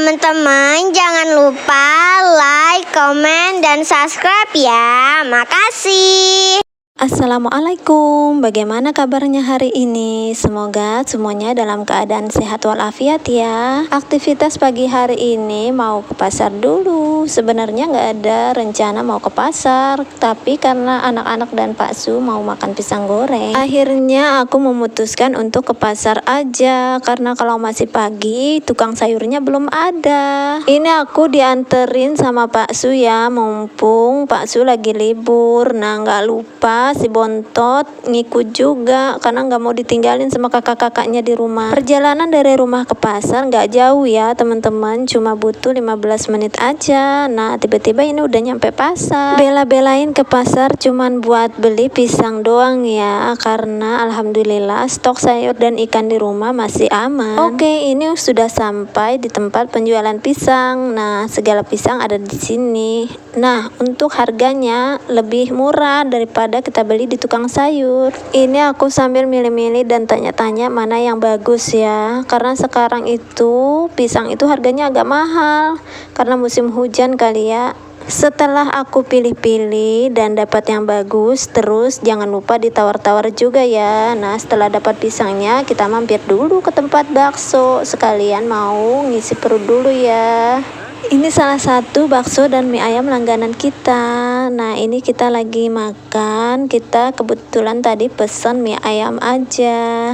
teman-teman, jangan lupa like, komen, dan subscribe ya. Makasih. Assalamualaikum, bagaimana kabarnya hari ini? Semoga semuanya dalam keadaan sehat walafiat ya. Aktivitas pagi hari ini mau ke pasar dulu. Sebenarnya nggak ada rencana mau ke pasar, tapi karena anak-anak dan Pak Su mau makan pisang goreng, akhirnya aku memutuskan untuk ke pasar aja. Karena kalau masih pagi, tukang sayurnya belum ada. Ini aku dianterin sama Pak Su ya, mumpung Pak Su lagi libur. Nah, nggak lupa si Bontot ngikut juga karena nggak mau ditinggalin sama kakak-kakaknya di rumah. Perjalanan dari rumah ke pasar nggak jauh ya teman-teman, cuma butuh 15 menit aja. Nah, tiba-tiba ini udah nyampe pasar. Bela-belain ke pasar cuman buat beli pisang doang ya, karena alhamdulillah stok sayur dan ikan di rumah masih aman. Oke, ini sudah sampai di tempat penjualan pisang. Nah, segala pisang ada di sini. Nah, untuk harganya lebih murah daripada kita beli di tukang sayur. Ini aku sambil milih-milih dan tanya-tanya mana yang bagus ya, karena sekarang itu pisang itu harganya agak mahal karena musim hujan kali ya. Setelah aku pilih-pilih dan dapat yang bagus, terus jangan lupa ditawar-tawar juga ya. Nah, setelah dapat pisangnya, kita mampir dulu ke tempat bakso, sekalian mau ngisi perut dulu ya. Ini salah satu bakso dan mie ayam langganan kita. Nah, ini kita lagi makan. Kita kebetulan tadi pesan mie ayam aja.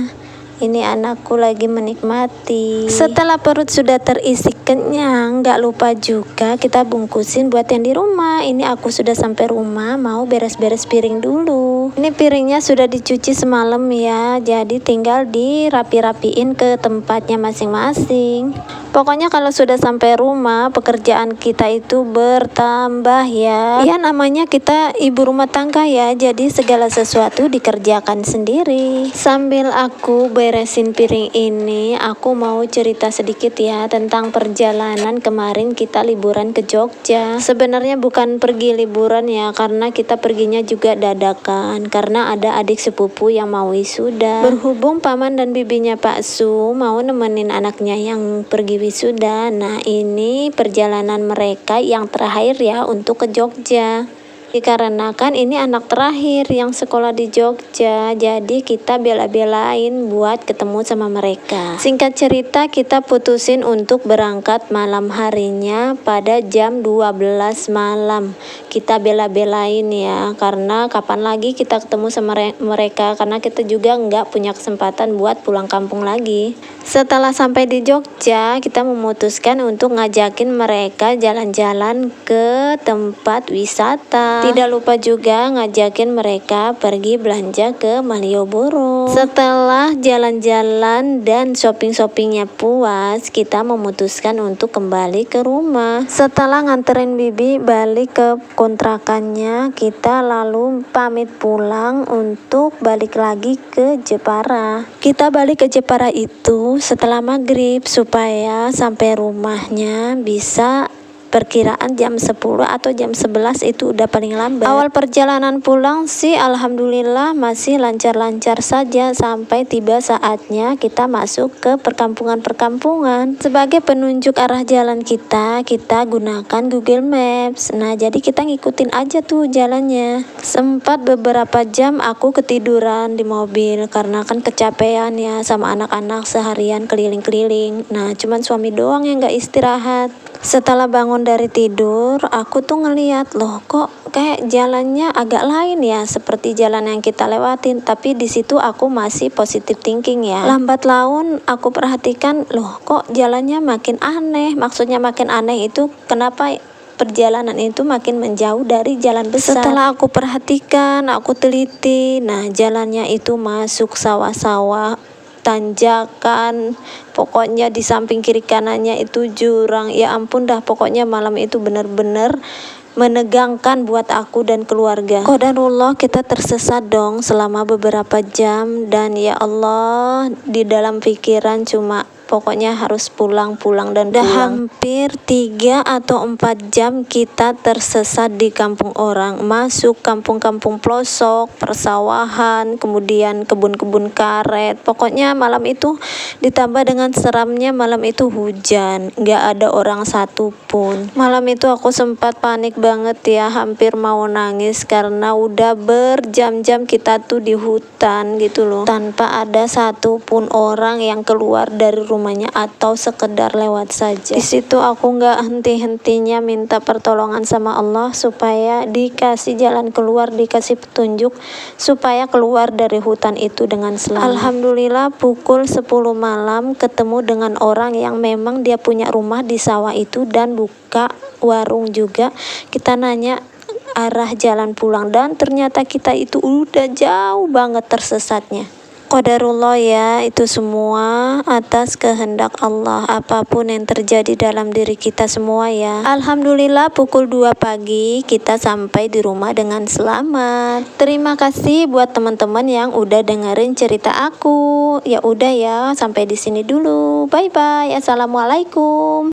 Ini anakku lagi menikmati. Setelah perut sudah terisi kenyang, nggak lupa juga kita bungkusin buat yang di rumah. Ini aku sudah sampai rumah, mau beres-beres piring dulu. Ini piringnya sudah dicuci semalam ya, jadi tinggal dirapi-rapiin ke tempatnya masing-masing. Pokoknya kalau sudah sampai rumah, pekerjaan kita itu bertambah ya. Ya, namanya kita ibu rumah tangga ya, jadi segala sesuatu dikerjakan sendiri. Sambil aku beresin piring ini, aku mau cerita sedikit ya tentang perjalanan kemarin kita liburan ke Jogja. Sebenarnya bukan pergi liburan ya, karena kita perginya juga dadakan, karena ada adik sepupu yang mau wisuda. Berhubung paman dan bibinya Pak Su mau nemenin anaknya yang pergi wisuda. Nah, ini perjalanan mereka yang terakhir ya untuk ke Jogja. Dikarenakan ini anak terakhir yang sekolah di Jogja, jadi kita bela-belain buat ketemu sama mereka. Singkat cerita, kita putusin untuk berangkat malam harinya pada jam 12 malam. Kita bela-belain ya, karena kapan lagi kita ketemu sama mereka, karena kita juga nggak punya kesempatan buat pulang kampung lagi. Setelah sampai di Jogja, kita memutuskan untuk ngajakin mereka jalan-jalan ke tempat wisata. Tidak lupa juga ngajakin mereka pergi belanja ke Malioboro. Setelah jalan-jalan dan shopping-shoppingnya puas, kita memutuskan untuk kembali ke rumah. Setelah nganterin bibi balik ke kontrakannya, kita lalu pamit pulang untuk balik lagi ke Jepara. Kita balik ke Jepara itu setelah maghrib supaya sampai rumahnya bisa perkiraan jam 10 atau jam 11 itu udah paling lambat. Awal perjalanan pulang sih alhamdulillah masih lancar-lancar saja sampai tiba saatnya kita masuk ke perkampungan-perkampungan. Sebagai penunjuk arah jalan kita gunakan Google Maps. Nah, jadi kita ngikutin aja tuh jalannya. Sempat beberapa jam aku ketiduran di mobil karena kan kecapean ya sama anak-anak seharian keliling-keliling. Nah, cuman suami doang yang gak istirahat. Setelah bangun dari tidur, aku tuh ngeliat, loh kok kayak jalannya agak lain ya seperti jalan yang kita lewatin. Tapi di situ aku masih positive thinking ya. Lambat laun aku perhatikan, loh kok jalannya makin aneh. Maksudnya makin aneh itu kenapa perjalanan itu makin menjauh dari jalan besar. Setelah aku perhatikan, aku teliti, nah jalannya itu masuk sawah-sawah, tanjakan, pokoknya di samping kiri kanannya itu jurang. Ya ampun dah, pokoknya malam itu benar-benar menegangkan buat aku dan keluarga. Qadarullah, kita tersesat dong selama beberapa jam, dan ya Allah, di dalam pikiran cuma pokoknya harus pulang dan udah hampir 3 atau 4 jam kita tersesat di kampung orang, masuk kampung-kampung pelosok, persawahan, kemudian kebun-kebun karet. Pokoknya malam itu ditambah dengan seramnya malam itu hujan, nggak ada orang satupun. Malam itu aku sempat panik banget ya, hampir mau nangis karena udah berjam-jam kita tuh di hutan gitu loh, tanpa ada satupun orang yang keluar dari rumahnya atau sekedar lewat saja. Di situ aku nggak henti-hentinya minta pertolongan sama Allah supaya dikasih jalan keluar, dikasih petunjuk supaya keluar dari hutan itu dengan selamat. Alhamdulillah pukul 10 malam ketemu dengan orang yang memang dia punya rumah di sawah itu dan buka warung juga. Kita nanya arah jalan pulang dan ternyata kita itu udah jauh banget tersesatnya. Qadarullah ya, itu semua atas kehendak Allah, apapun yang terjadi dalam diri kita semua ya. Alhamdulillah pukul 2 pagi kita sampai di rumah dengan selamat. Terima kasih buat teman-teman yang udah dengerin cerita aku. Ya udah ya, sampai di sini dulu. Bye bye. Assalamualaikum.